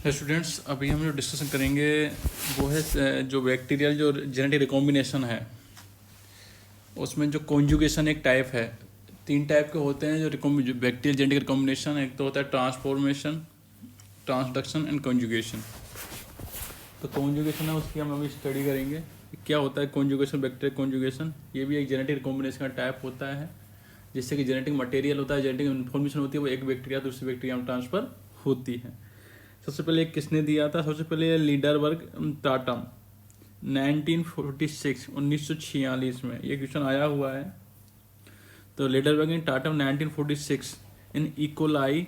Students, अभी हम जो डिस्कशन करेंगे वो है जो बैक्टीरियल जो जेनेटिक रिकॉम्बिनेशन है उसमें जो कॉन्जुगेशन एक टाइप है। 3 टाइप के होते हैं जो बैक्टीरियल जेनेटिक रिकॉम्बिनेशन। एक तो होता है ट्रांसफॉर्मेशन, ट्रांसडक्शन एंड कॉन्जुगेशन। तो कॉन्जुगेशन है उसकी हम अभी स्टडी करेंगे क्या होता है कॉन्जुगेशन, बैक्टीरियल कॉन्जुगेशन। ये भी एक जेनेटिक रिकॉम्बिनेशन का टाइप होता है जिससे कि जेनेटिक मटेरियल होता है, जेनेटिक इन्फॉर्मेशन होती है, वो एक बैक्टीरिया दूसरी बैक्टीरिया में ट्रांसफर होती है। सबसे पहले किसने दिया था? सबसे पहले लीडरबर्ग टाटम 1946 में ये क्वेश्चन आया हुआ है। तो Lederberg in टाटम 1946 in E coli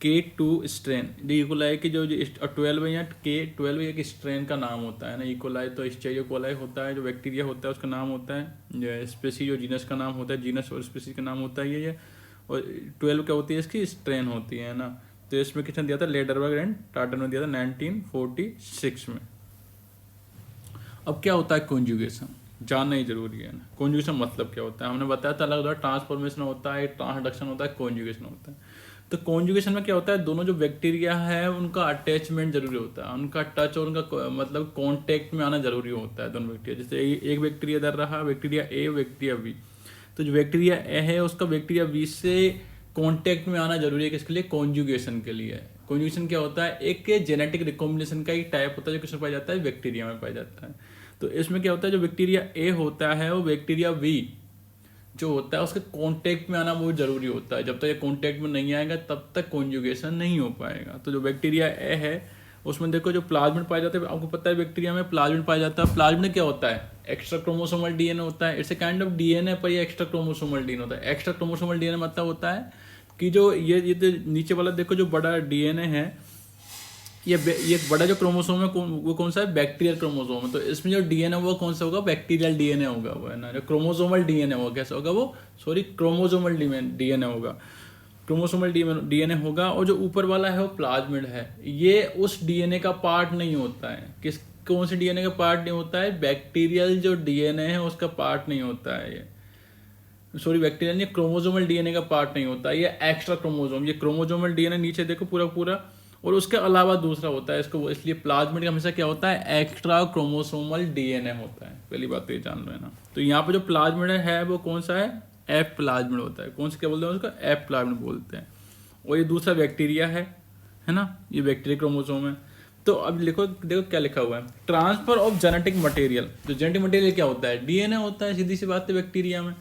K2 strain. E coli की जो 12 या K12 एक स्ट्रेन का नाम होता है ना। इकोलाई तो स्टेरियो कोलाई होता है, जो बैक्टीरिया होता है उसका नाम होता है। स्पेसी जो जीनस का नाम होता है, जीनस और स्पेसी का नाम होता है ये। और 12 क्या होती है, इसकी स्ट्रेन होती है ना। तो इसमें किसने दिया था? लीडरबर्ग एंड टाटन ने दिया था 1946 में। अब क्या होता है कॉन्जुगेशन, जानना ही जरूरी है ना। कॉन्जुगेशन मतलब क्या होता है हमने बताया था, अलग अलग ट्रांसफॉर्मेशन होता है, ट्रांसडक्शन होता है, कॉन्जुगेशन होता है। तो कॉन्जुगेशन में क्या होता है, दोनों जो बैक्टीरिया है उनका अटैचमेंट जरूरी होता है, उनका टच और उनका मतलब कांटेक्ट में आना जरूरी होता है दोनों बैक्टीरिया। जैसे एक बैक्टीरिया इधर रहा, बैक्टीरिया ए, बैक्टीरिया बी। तो जो बैक्टीरिया ए है उसका बैक्टीरिया बी से कांटेक्ट में आना जरूरी है, किसके लिए? कॉन्जुगेशन के लिए। कॉन्जुगेशन क्या होता है? एक जेनेटिक रिकॉम्बिनेशन का एक टाइप होता है जो किसमें पाया जाता है? बैक्टीरिया में पाया जाता है। तो इसमें क्या होता है, जो बैक्टीरिया ए होता है वो बैक्टीरिया बी जो होता है उसके कांटेक्ट में आना बहुत जरूरी होता है। जब तक ये कांटेक्ट में नहीं आएगा तब तक कॉन्जुगेशन नहीं हो पाएगा। तो जो बैक्टीरिया ए है उसमें देखो जो प्लाज्मिड पाया जाता है, आपको पता है बैक्टीरिया में प्लाज्मिड पाया जाता है। प्लाज्मिड क्या होता है? एक्स्ट्रा क्रोमोसोमल डीएनए होता है। It's a kind of DNA, पर ये एक्स्ट्रा क्रोमोसोमल डीएनए होता है। एक्स्ट्रा क्रोमोसोमल डीएनए मतलब होता है कि जो ये तो नीचे वाला देखो जो बड़ा डीएनए है, ये बड़ा जो क्रोमोसोम है वो कौन सा है? बैक्टीरियल क्रोमोसोम है। तो इसमें जो डीएनए वो कौन सा होगा? बैक्टीरियल डीएनए होगा वो, है ना। जो क्रोमोसोमल डीएनए होगा, कैसा होगा वो? सॉरी, क्रोमोसोमल डीएनए होगा, क्रोमोसोमल डीएनए होगा। और जो ऊपर वाला है वो प्लाज्मिड है, ये उस डीएनए का पार्ट नहीं होता है। कौन से डीएनए का पार्ट नहीं होता है? बैक्टीरियल जो डीएनए है उसका पार्ट नहीं होता है ये। सॉरी, बैक्टीरियल नहीं, क्रोमोसोमल डीएनए का पार्ट नहीं होता है ये। एक्स्ट्रा क्रोमोसोम, ये क्रोमोसोमल डीएनए नीचे देखो पूरा पूरा, और उसके अलावा दूसरा होता है इसको। इसलिए प्लाज्मिड का हमेशा क्या होता है? एक्स्ट्रा क्रोमोसोमल डीएनए होता है। पहली बात तो ये जान लो, है ना। तो यहाँ पे जो प्लाज्मिड है वो कौन सा है? एफ प्लाज्मिड होता है। कौन सा क्या बोलते हैं उसको? एफ प्लाज्मिड बोलते हैं। और ये दूसरा बैक्टीरिया है ना। ये बैक्टीरिया क्रोमोसोम है। तो अब लिखो, देखो क्या लिखा हुआ है, ट्रांसफर ऑफ जेनेटिक मटेरियल। तो जेनेटिक मटेरियल क्या होता है? डीएनए होता है, सीधी सी बात है बैक्टीरिया में।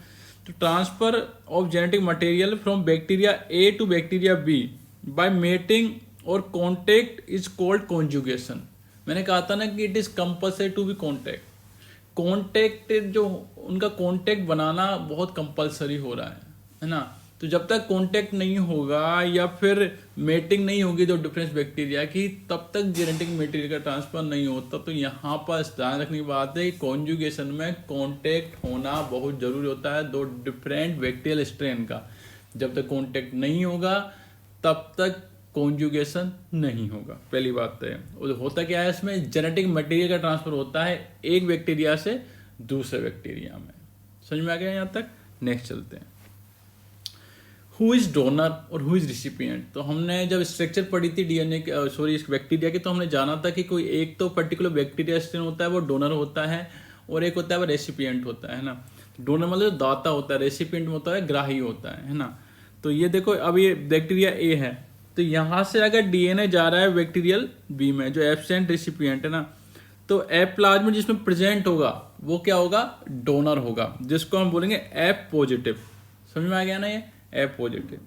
तो transfer of genetic material from bacteria A to bacteria B by mating और कॉन्टेक्ट इज कॉल्ड कॉन्जुगेशन। मैंने कहा था ना कि it is compulsory to be contact. Contact जो उनका कॉन्टेक्ट बनाना बहुत कंपल्सरी हो रहा है ना। तो जब तक कॉन्टेक्ट नहीं होगा या फिर मेटिंग नहीं होगी जो डिफरेंस बैक्टीरिया की, तब तक जेनेटिक मटेरियल का ट्रांसफर नहीं होता। तो यहाँ पर ध्यान रखने की बात है कि कॉन्जुगेशन में कॉन्टेक्ट होना बहुत जरूरी होता है दो डिफरेंट बैक्टीरियल स्ट्रेन का। जब तक कॉन्टेक्ट नहीं होगा तब तक कॉन्जुगेशन नहीं होगा। पहली बात तो है। और होता क्या है, इसमें जेनेटिक मटेरियल का ट्रांसफर होता है एक बैक्टीरिया से दूसरे बैक्टीरिया में। समझ में आ गया यहाँ तक? नेक्स्ट चलते हैं। हु इज डोनर और हु इज रिसिपिएंट। तो हमने जब स्ट्रक्चर पढ़ी थी डीएनए के, सॉरी इस बैक्टीरिया की, तो हमने जाना था कि कोई एक तो पर्टिकुलर बैक्टीरिया स्ट्रेन होता है वो डोनर होता है, और एक होता है वो रेसिपिएंट होता है ना। डोनर मतलब दाता होता है, रेसिपिएंट होता है ग्राही होता है ना। तो ये देखो, अब ये बैक्टीरिया ए है, तो यहाँ से अगर डीएनए जा रहा है बैक्टीरियल बी में, जो एब्सेंट रेसिपिएंट है ना, तो एफ प्लाज्मिड जिसमें प्रेजेंट होगा वो क्या होगा? डोनर होगा, जिसको हम बोलेंगे एफ पॉजिटिव। समझ में आ गया ना ये? F positive.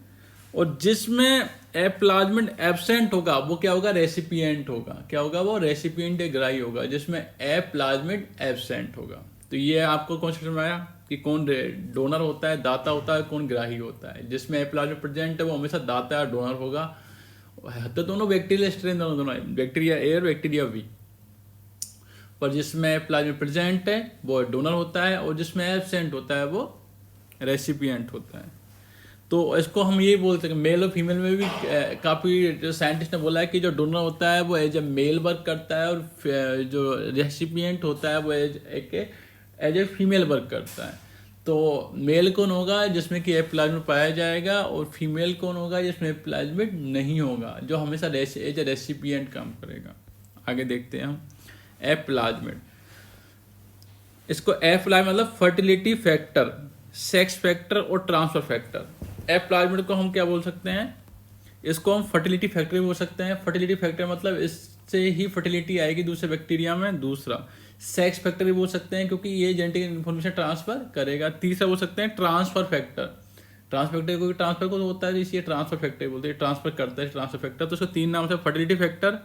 और जिसमें एफ प्लाज्मिड एब्सेंट होगा वो क्या होगा? रेसिपिएंट होगा। क्या होगा वो? रेसिपिएंट या ग्राही होगा, जिसमें एफ प्लाज्मिड एब्सेंट होगा। तो ये आपको कौन समझ में आया कि कौन डोनर होता है, दाता होता है, कौन ग्राही होता है। जिसमें एफ प्लाज्मिड प्रेजेंट है वो हमेशा दाता या डोनर होगा। तो दोनों बैक्टीरियल स्ट्रेन दोनों बैक्टीरिया ए और बैक्टीरिया बी। पर जिसमें एफ प्लाज्मिड प्रेजेंट है वो डोनर होता है, और जिसमें एब्सेंट होता है वो रेसिपिएंट होता है। तो इसको हम यही बोलते हैं, मेल और फीमेल में भी काफ़ी साइंटिस्ट ने बोला है कि जो डोनर होता है वो एज ए मेल वर्क करता है, और जो रेसिपिएंट होता है वो एज ए फीमेल वर्क करता है। तो मेल कौन होगा जिसमें कि एफ प्लाज्मिड पाया जाएगा, और फीमेल कौन होगा जिसमें एफ प्लाज्मिड नहीं होगा, जो हमेशा एज ए रेसिपिएंट काम करेगा। आगे देखते हैं हम एफ प्लाज्मिड। इसको एफ प्लाज्मिड मतलब फर्टिलिटी फैक्टर, सेक्स फैक्टर और ट्रांसफर फैक्टर। एफ प्लाज्मिड को हम क्या बोल सकते हैं, इसको हम फर्टिलिटी फैक्टर भी बोल सकते हैं। फर्टिलिटी फैक्टर मतलब इससे ही फर्टिलिटी आएगी दूसरे बैक्टीरिया में। दूसरा सेक्स फैक्टर भी बोल सकते हैं क्योंकि ये जेनेटिक इन्फॉर्मेशन ट्रांसफर करेगा। तीसरा बोल सकते हैं ट्रांसफर फैक्टर। ट्रांसफर फैक्टर क्योंकि ट्रांसफर को होता है इसलिए ट्रांसफर फैक्टर बोलते हैं, ट्रांसफर करता है ट्रांसफर फैक्टर। तो उसको तीन नाम से फर्टिलिटी फैक्टर,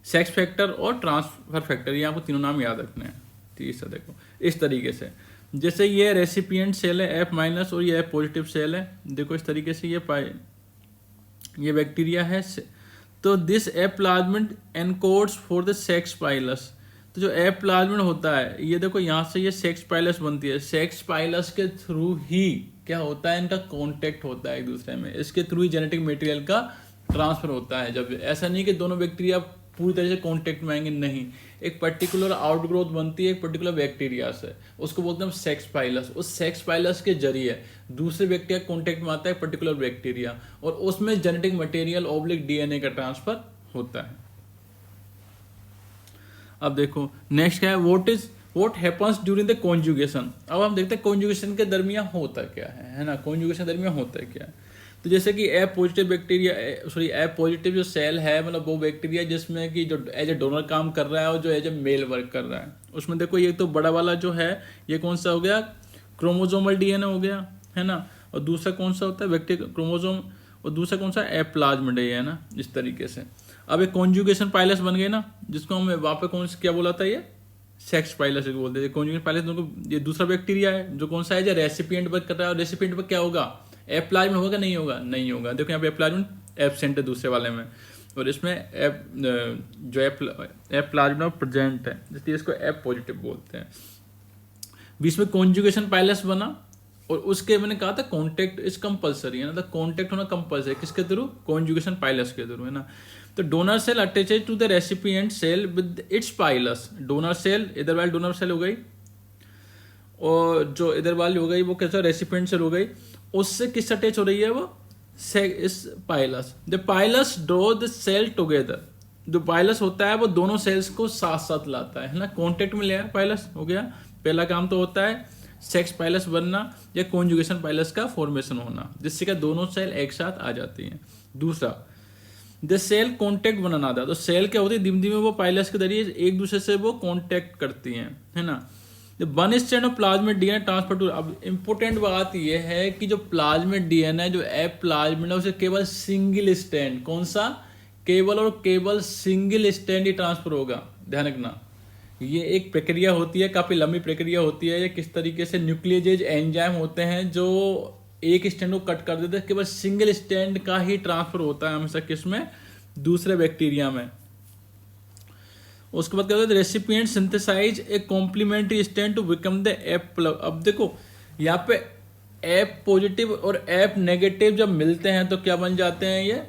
सेक्स फैक्टर और ट्रांसफर फैक्टर, ये आपको तीनों नाम याद रखने हैं। तीसरा देखो इस तरीके से, जैसे ये रेसिपिएंट सेल है एफ माइनस और ये एफ पॉजिटिव सेल है। देखो इस तरीके से ये बैक्टीरिया है। तो this F plasmid encodes for the sex pilus. तो जो एफ प्लाज्मिड होता है ये देखो यहाँ से ये सेक्स पाइलस बनती है। सेक्स पाइलस के थ्रू ही क्या होता है, इनका कांटेक्ट होता है एक दूसरे में, इसके थ्रू ही जेनेटिक मटेरियल का ट्रांसफर होता है। जब ऐसा नहीं कि दोनों बैक्टीरिया पूरी तरह से कांटेक्ट में आएंगे, नहीं, एक पर्टिकुलर आउटग्रोथ बनती है एक पर्टिकुलर बैक्टीरिया से, उसको बोलते हैं सेक्स पाइलस। उस सेक्स पाइलस के जरिए दूसरे बैक्टीरिया कांटेक्ट में आता है पर्टिकुलर बैक्टीरिया, और उसमें जेनेटिक मटेरियल ओब्लिक डीएनए का ट्रांसफर होता है। अब देखो नेक्स्ट क्या है, what happens during the conjugation. अब हम देखते हैं कॉन्जुगेशन के दरमियान होता क्या है ना, कॉन्जुगेशन के दरमियान होता है क्या है। तो जैसे कि ए पॉजिटिव बैक्टीरिया, सॉरी ए पॉजिटिव जो सेल है मतलब वो बैक्टीरिया जिसमें कि जो एज ए डोनर काम कर रहा है और जो एज ए मेल वर्क कर रहा है, उसमें देखो ये तो बड़ा वाला जो है ये कौन सा हो गया, क्रोमोजोमल डीएनए हो गया, है ना। और दूसरा कौन सा होता है बैक्टीरिया क्रोमोजोम, और दूसरा कौन सा एफ प्लाज्मिड है ना, इस तरीके से। अब एक कॉन्जुगेशन पाइलस बन गए ना, जिसको हम वहाँ पे कौन क्या बोला था, ये सेक्स पाइलस बोलते हैं। कॉन्जुगेशन पाइलस ये दूसरा बैक्टीरिया है जो कौन सा है, जो रेसिपिएंट वर्क कर रहा है, और रेसिपिएंट पर क्या होगा, एफ प्लाज्मिड होगा, नहीं होगा, नहीं होगा। देखो यहाँ पे एफ प्लाज्मिड एब्सेंट है दूसरे वाले में, और इसमें एफ प्लाज्मिड प्रेजेंट है, इसलिए इसको एफ पॉजिटिव बोलते हैं। बीच में कॉन्जुगेशन पाइलस बना, और उसके मैंने कहा था कॉन्टेक्ट इज कंपल्सरी है ना, तो कॉन्टेक्ट होना कंपल्सरी, किसके थ्रू, कॉन्जुगेशन पाइलस के थ्रू, है ना। तो donor cell attached to the recipient cell with its pilus. Donor cell इधर वाली डोनर सेल हो गई, और जो इधर वाली हो गई वो कैसा रेसिपिएंट सेल हो गई, उससे किस अटैच हो रही है वो, इस pilus. The pilus draw the cell together. जो पाइलस होता है वो दोनों सेल्स को साथ साथ लाता है ना, कॉन्टेक्ट में ले पाइलस हो गया। पहला काम तो होता है सेक्स पाइलस बनना या कॉन्जुगेशन पाइलस का फॉर्मेशन होना, जिससे कि दोनों सेल एक साथ आ जाती हैं। दूसरा द सेल कॉन्टेक्ट बनाना था, तो सेल क्या होती है, धीमे धीमे वो पाइलस के जरिए एक दूसरे से वो कॉन्टेक्ट करती हैं, है ना। One strand of plasmid DNA transfer to. अब इंपॉर्टेंट बात यह है कि जो प्लाज्मिड डीएनए जो एफ प्लाज्मिड है उसे केवल सिंगल स्ट्रैंड, कौन सा, केवल और केवल सिंगल स्ट्रैंड ही ट्रांसफर होगा। ध्यान रखना ये एक प्रक्रिया होती है, काफी लंबी प्रक्रिया होती है। ये किस तरीके से न्यूक्लियोजेज एंजाइम होते हैं जो एक स्टैंड को कट कर देते हैं, केवल सिंगल स्टैंड का ही ट्रांसफर होता है हमेशा, किसमें, दूसरे बैक्टीरिया में। उसके बाद क्या होता है, recipient synthesize a complementary strand to become the F plus. अब देखो यहाँ पे एफ पॉजिटिव और एफ नेगेटिव जब मिलते हैं तो क्या बन जाते हैं, ये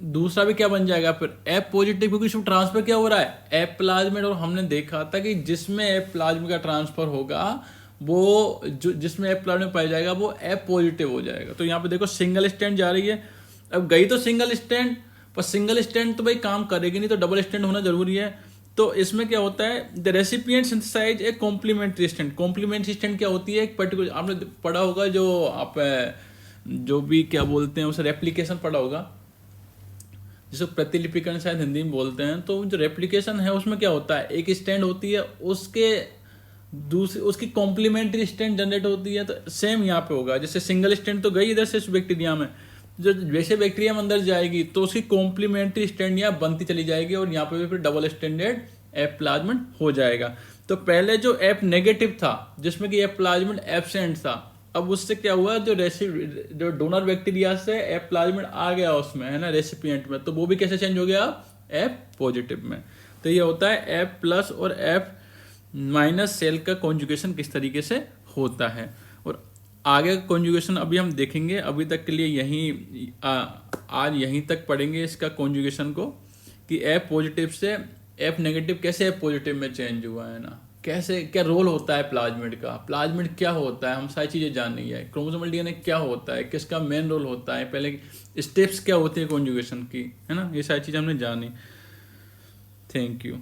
दूसरा भी क्या बन जाएगा फिर, एफ पॉजिटिव, क्योंकि इसमें ट्रांसफर क्या हो रहा है, एफ प्लाज्मिड। और हमने देखा था कि जिसमें एफ प्लाज्मिड का ट्रांसफर होगा वो जो जिसमें एफ प्लाज्मिड पाया जाएगा वो एफ पॉजिटिव हो जाएगा। तो यहाँ पे देखो सिंगल स्टैंड जा रही है, अब गई तो सिंगल स्टैंड, पर सिंगल स्टैंड तो भाई काम करेगी नहीं, तो डबल स्टैंड होना जरूरी है। तो इसमें क्या होता है, the recipient synthesize a complementary strand. Complementary strand क्या होती है, एक पर्टिकुलर, आपने पढ़ा होगा जो आप जो भी क्या बोलते हैं उसे रेप्लिकेशन पढ़ा होगा, जिसको प्रतिलिपिकरण शायद हिंदी में बोलते हैं। तो जो रेप्लिकेशन है उसमें क्या होता है, एक स्टैंड होती है, उसके दूसरी उसकी कॉम्प्लीमेंट्री स्टैंड जनरेट होती है। तो सेम यहाँ पे होगा, जैसे सिंगल स्टैंड तो गई इधर से इस बैक्टीरिया में, जो वैसे बैक्टीरिया में अंदर जाएगी तो उसकी कॉम्प्लीमेंट्री स्टैंड यहाँ बनती चली जाएगी, और यहाँ पे भी फिर डबल स्टैंडर्ड एफ प्लाज्मिड हो जाएगा। तो पहले जो एफ नेगेटिव था जिसमें कि एफ प्लाज्मिड एब्सेंट था, अब उससे क्या हुआ, जो डोनर बैक्टीरिया से एफ प्लाज्मिड आ गया उसमें, है ना, रेसिपिएंट में, तो वो भी कैसे चेंज हो गया, एफ पॉजिटिव में। तो ये होता है एफ प्लस और एफ माइनस सेल का कॉन्जुगेशन किस तरीके से होता है। और आगे का कॉन्जुगेशन अभी हम देखेंगे, अभी तक के लिए आज यहीं तक पढ़ेंगे इसका कॉन्जुगेशन को, कि एफ पॉजिटिव से एफ नेगेटिव कैसे एफ पॉजिटिव में चेंज हुआ है ना। कैसे क्या रोल होता है प्लाज्मिड का, प्लाज्मिड क्या होता है, हम सारी चीज़ें जाननी है। क्रोमोसोमल डीएनए क्या होता है, किसका मेन रोल होता है, पहले स्टेप्स क्या होती है कॉन्जुगेशन की, है ना, ये सारी चीज़ें हमने जानी। Thank you.